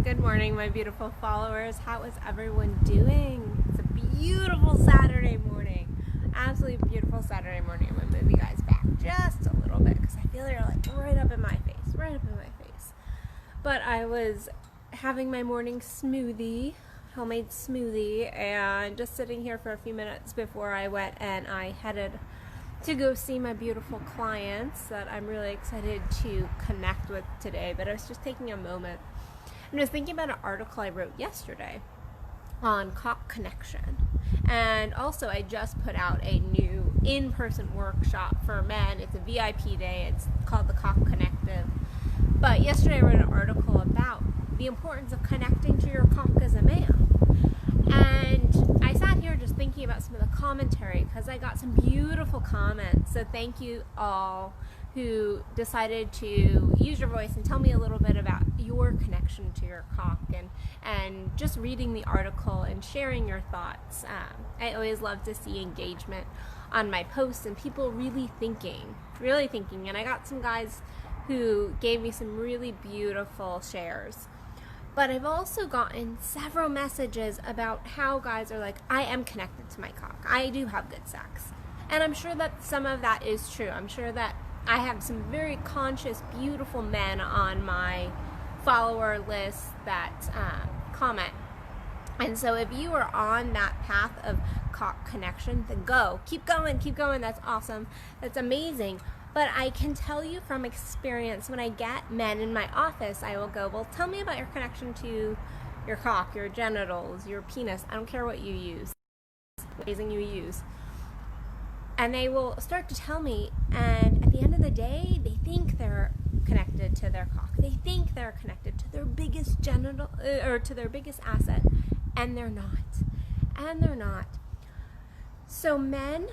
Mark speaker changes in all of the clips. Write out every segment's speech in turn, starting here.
Speaker 1: good morning, my beautiful followers. How is everyone doing? It's a beautiful Saturday morning. Absolutely beautiful Saturday morning. I'm going to move you guys back just a little bit because I feel you're like right up in my face. But I was having my morning smoothie, homemade smoothie, and just sitting here for a few minutes before I went and I headed to go see my beautiful clients that I'm really excited to connect with today. But I was just taking a moment and I was thinking about an article I wrote yesterday on cock connection. And also I just put out a new in-person workshop for men. It's a VIP day. It's called the Cock Connective. But yesterday I wrote an article about the importance of connecting to your cock as a man. And I sat here just thinking about some of the commentary because I got some beautiful comments. So thank you all who decided to use your voice and tell me a little bit about your connection to your cock and just reading the article and sharing your thoughts. I always love to see engagement on my posts and people really thinking. And I got some guys who gave me some really beautiful shares. But I've also gotten several messages about how guys are like, I am connected to my cock. I do have good sex. And I'm sure that some of that is true. I'm sure that I have some very conscious, beautiful men on my follower list that comment. And so if you are on that path of cock connection, then go. Keep going. That's awesome. That's amazing. But I can tell you from experience, when I get men in my office, I will go, well, tell me about your connection to your cock, your genitals, your penis. I don't care what you use, phrasing you use. And they will start to tell me, and at the end of the day, they think they're connected to their cock. They think they're connected to their biggest genital, or to their biggest asset, and they're not. So men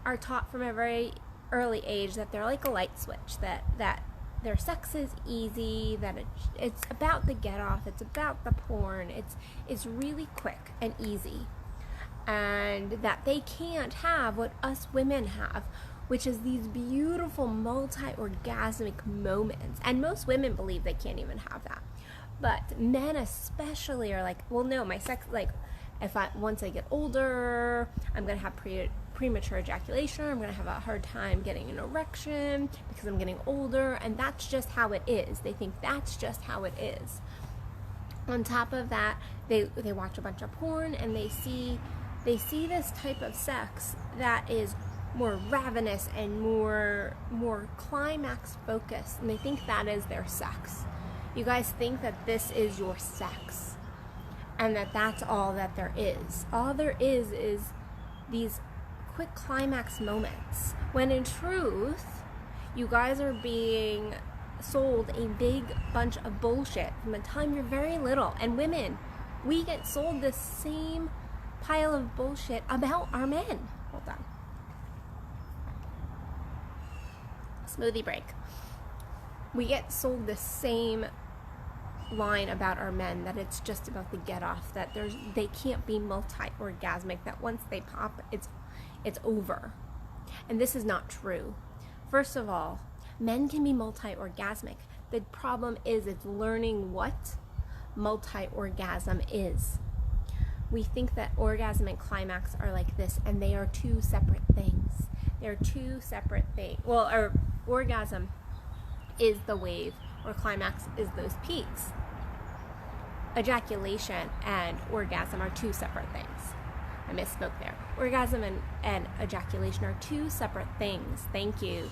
Speaker 1: are taught from a very early age that they're like a light switch, that their sex is easy, that it's about the get off, it's about the porn, it's really quick and easy, and that they can't have what us women have, which is these beautiful multi-orgasmic moments. And most women believe they can't even have that, but men especially are like, well, no, my sex, like, once I get older, I'm gonna have premature ejaculation, I'm going to have a hard time getting an erection because I'm getting older, and that's just how it is. They think that's just how it is. On top of that, they watch a bunch of porn and they see this type of sex that is more ravenous and more climax focused, and they think that is their sex. You guys think that this is your sex and that's all that there is. All there is these quick climax moments, when in truth you guys are being sold a big bunch of bullshit from the time you're very little. And women, we get sold the same pile of bullshit about our men. Hold on. Smoothie break. We get sold the same line about our men, that it's just about the get off, that they can't be multi-orgasmic, that once they pop, it's over. And this is not true. First of all, men can be multi-orgasmic. The problem is it's learning what multi-orgasm is. We think that orgasm and climax are like this, and they are two separate things. They're two separate things. Well, or orgasm is the wave, or climax is those peaks. Ejaculation and orgasm are two separate things. I misspoke there. Orgasm and ejaculation are two separate things. Thank you,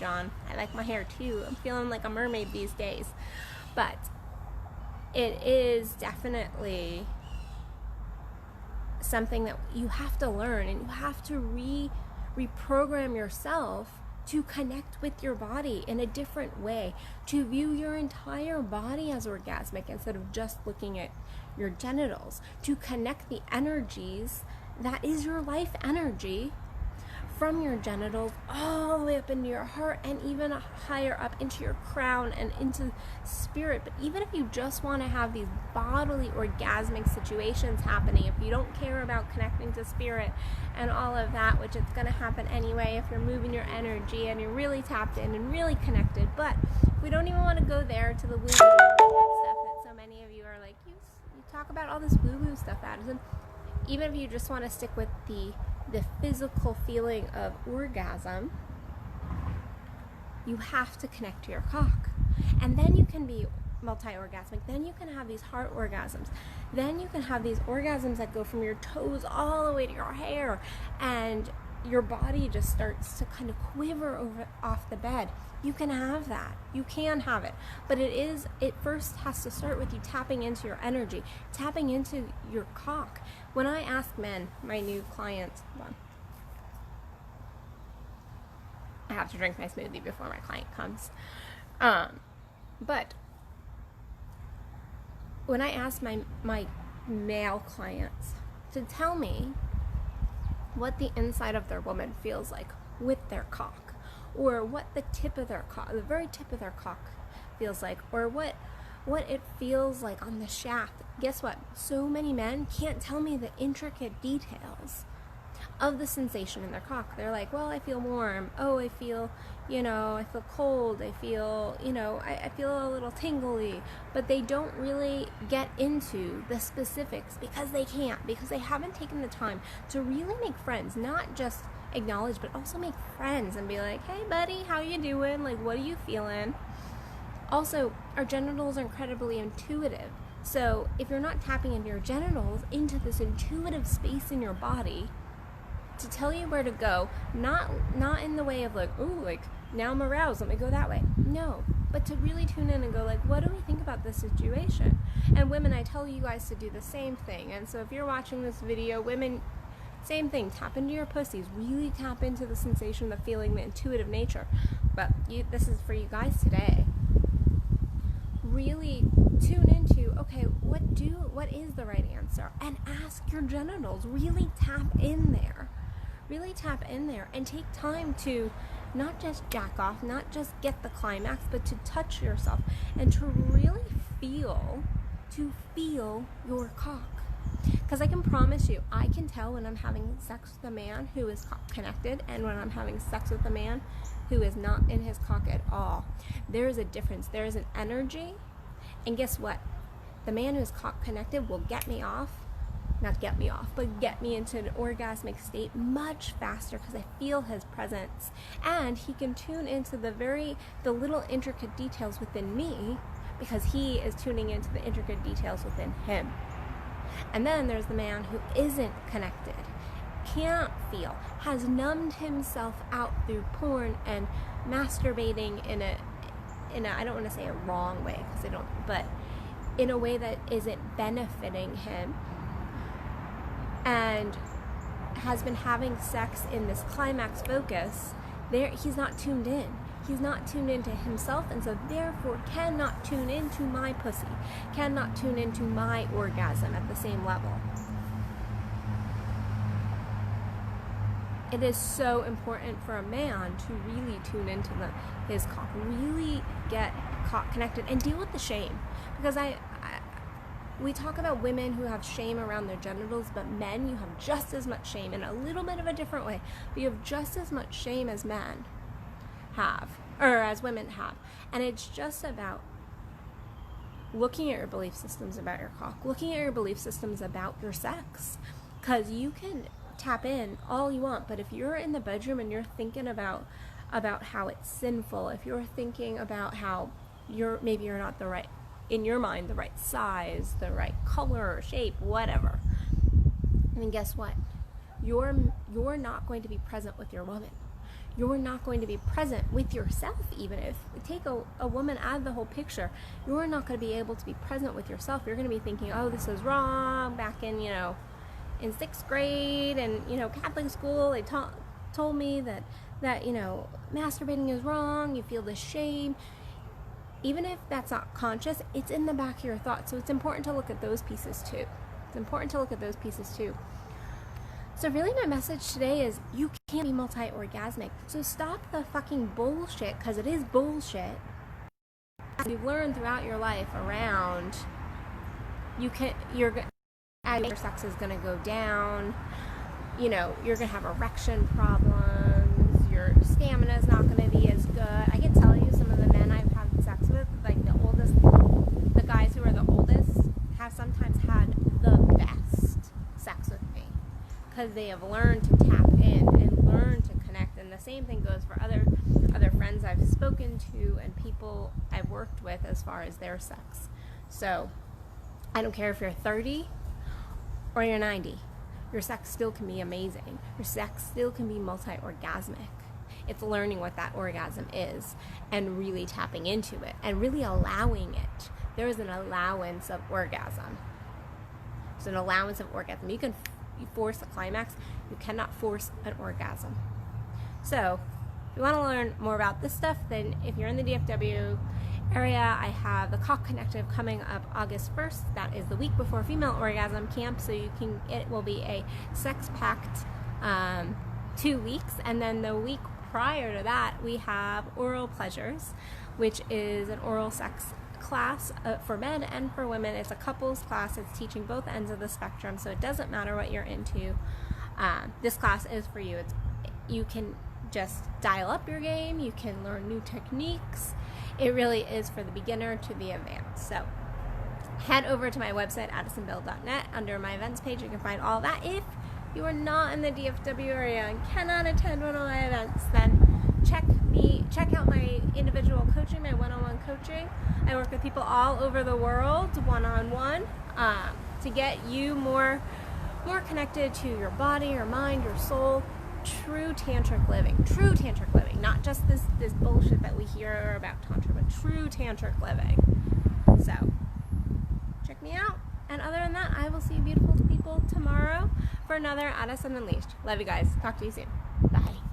Speaker 1: John. I like my hair too. I'm feeling like a mermaid these days. But it is definitely something that you have to learn, and you have to reprogram yourself to connect with your body in a different way, to view your entire body as orgasmic instead of just looking at your genitals, to connect the energies that is your life energy from your genitals all the way up into your heart, and even higher up into your crown and into spirit. But even if you just want to have these bodily orgasmic situations happening, if you don't care about connecting to spirit and all of that, which it's going to happen anyway if you're moving your energy and you're really tapped in and really connected, but we don't even want to go there to the woo stuff that so many of you are like orgasm, even if you just want to stick with the physical feeling of orgasm, you have to connect to your cock. And then you can be multi-orgasmic. Then you can have these heart orgasms. Then you can have these orgasms that go from your toes all the way to your hair, and your body just starts to kind of quiver off the bed. You can have that. You can have it. But it first has to start with you tapping into your energy, tapping into your cock. When I ask men, my new clients, I have to drink my smoothie before my client comes. But when I ask my male clients to tell me what the inside of their woman feels like with their cock, or what the tip of their cock, the very tip of their cock feels like, or what it feels like on the shaft, guess what? So many men can't tell me the intricate details of the sensation in their cock. They're like, well, I feel warm. Oh, I feel, I feel cold. I feel, I feel a little tingly. But they don't really get into the specifics because they can't, because they haven't taken the time to really make friends, not just acknowledge, but also make friends and be like, hey, buddy, how you doing? Like, what are you feeling? Also, our genitals are incredibly intuitive. So if you're not tapping into your genitals, into this intuitive space in your body, to tell you where to go, not in the way of like, ooh, like, now I'm aroused, let me go that way. No, but to really tune in and go like, what do we think about this situation? And women, I tell you guys to do the same thing. And so if you're watching this video, women, same thing, tap into your pussies, really tap into the sensation, the feeling, the intuitive nature. But this is for you guys today. Really tune into, okay, what is the right answer? And ask your genitals, really tap in there. Really tap in there and take time to not just jack off, not just get the climax, but to touch yourself and to really feel your cock. Because I can promise you, I can tell when I'm having sex with a man who is cock connected and when I'm having sex with a man who is not in his cock at all. There is a difference. There is an energy. And guess what? The man who is cock connected will get me into an orgasmic state much faster because I feel his presence, and he can tune into the little intricate details within me because he is tuning into the intricate details within him. And then there's the man who isn't connected, can't feel, has numbed himself out through porn and masturbating in a I don't want to say a wrong way because I don't, but in a way that isn't benefiting him, and has been having sex in this climax focus. He's not tuned in. He's not tuned into himself, and so therefore cannot tune into my pussy, cannot tune into my orgasm at the same level. It is so important for a man to really tune into his cock, really get cock connected, and deal with the shame. Because we talk about women who have shame around their genitals, but men, you have just as much shame in a little bit of a different way. But you have just as much shame as men have, or as women have. And it's just about looking at your belief systems about your cock, looking at your belief systems about your sex. Because you can tap in all you want, but if you're in the bedroom and you're thinking about how it's sinful, if you're thinking about how maybe you're not the right, in your mind, the right size, the right color or shape, whatever, then guess what? You're not going to be present with your woman. You're not going to be present with yourself. Even if we take a woman out of the whole picture, you're not going to be able to be present with yourself. You're going to be thinking, oh, this is wrong. Back in, in 6th grade and, Catholic school, they told me that masturbating is wrong. You feel this shame. Even if that's not conscious, it's in the back of your thoughts. So it's important to look at those pieces too. So really my message today is you can't be multi-orgasmic. So stop the fucking bullshit, because it is bullshit. You've learned throughout your life around your sex is going to go down. You're going to have erection problems. Your stamina is not going to be as good. I can tell you some of the men I've had sex with, like the guys who are the oldest, have sometimes had the best because they have learned to tap in and learn to connect. And the same thing goes for other friends I've spoken to and people I've worked with as far as their sex. So I don't care if you're 30 or you're 90. Your sex still can be amazing. Your sex still can be multi-orgasmic. It's learning what that orgasm is and really tapping into it and really allowing it. There is an allowance of orgasm. It's an allowance of orgasm. You force a climax. You cannot force an orgasm. So if you want to learn more about this stuff, then if you're in the DFW area, I have the Cock Connective coming up August 1st. That is the week before Female Orgasm Camp. So it will be a sex-packed 2 weeks. And then the week prior to that, we have Oral Pleasures, which is an oral sex class for men and for women. It's a couples class. It's teaching both ends of the spectrum, so it doesn't matter what you're into. This class is for you. You can just dial up your game. You can learn new techniques. It really is for the beginner to the advanced. So head over to my website, addisonbell.net. Under my events page, you can find all that. If you are not in the DFW area and cannot attend one of my events, then check out my individual coaching, my one-on-one coaching. I work with people all over the world, one-on-one, to get you more connected to your body, your mind, your soul. True tantric living, not just this bullshit that we hear about tantra, but true tantric living. So check me out, and other than that, I will see you beautiful people tomorrow for another Addison Unleashed. Love you guys. Talk to you soon. Bye.